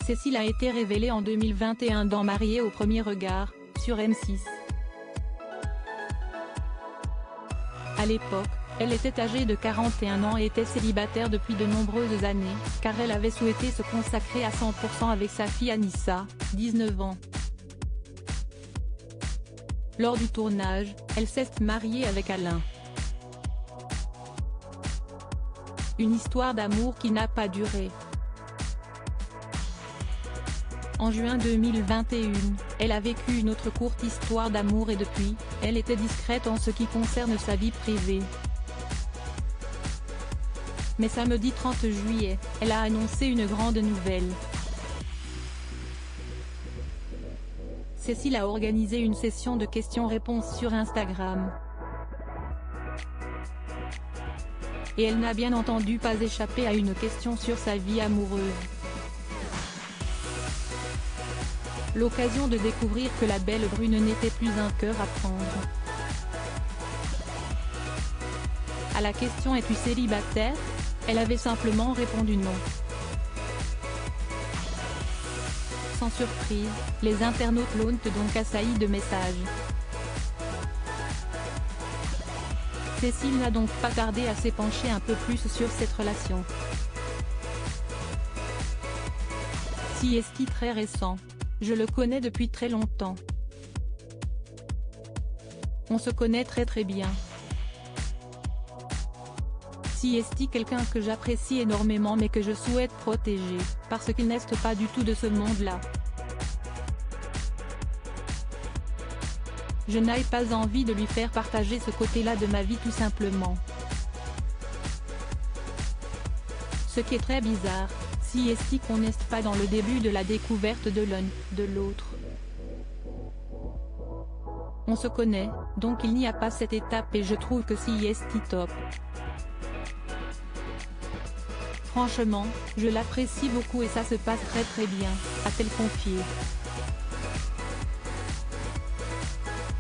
Cécile a été révélée en 2021 dans Mariée au premier regard, sur M6. À l'époque, elle était âgée de 41 ans et était célibataire depuis de nombreuses années, car elle avait souhaité se consacrer à 100% avec sa fille Anissa, 19 ans. Lors du tournage, elle s'est mariée avec Alain. Une histoire d'amour qui n'a pas duré. En juin 2021, elle a vécu une autre courte histoire d'amour et depuis, elle était discrète en ce qui concerne sa vie privée. Mais samedi 30 juillet, elle a annoncé une grande nouvelle. Cécile a organisé une session de questions-réponses sur Instagram. Et elle n'a bien entendu pas échappé à une question sur sa vie amoureuse. L'occasion de découvrir que la belle brune n'était plus un cœur à prendre. À la question « Es-tu célibataire ?», elle avait simplement répondu non. Sans surprise, les internautes l'ont donc assailli de messages. Cécile n'a donc pas tardé à s'épancher un peu plus sur cette relation. Si est-il très récent. Je le connais depuis très longtemps. On se connaît très bien. Si est quelqu'un que j'apprécie énormément mais que je souhaite protéger, parce qu'il n'est pas du tout de ce monde-là. Je n'ai pas envie de lui faire partager ce côté-là de ma vie tout simplement. Ce qui est très bizarre, si est qu'on n'est pas dans le début de la découverte de l'un, de l'autre. On se connaît, donc il n'y a pas cette étape et je trouve que si est top. Franchement, je l'apprécie beaucoup et ça se passe très bien, a-t-elle confié.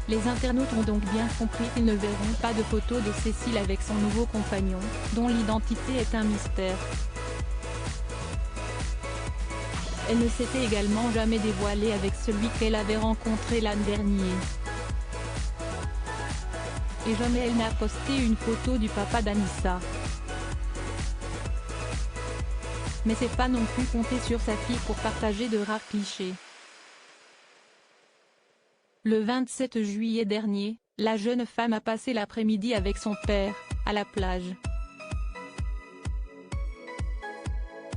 Les internautes ont donc bien compris qu'ils ne verront pas de photos de Cécile avec son nouveau compagnon, dont l'identité est un mystère. Elle ne s'était également jamais dévoilée avec celui qu'elle avait rencontré l'an dernier. Et jamais elle n'a posté une photo du papa d'Anissa. Mais c'est pas non plus compter sur sa fille pour partager de rares clichés. Le 27 juillet dernier, la jeune femme a passé l'après-midi avec son père, à la plage.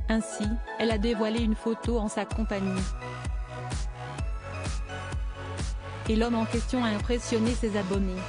Ainsi, elle a dévoilé une photo en sa compagnie. Et l'homme en question a impressionné ses abonnés.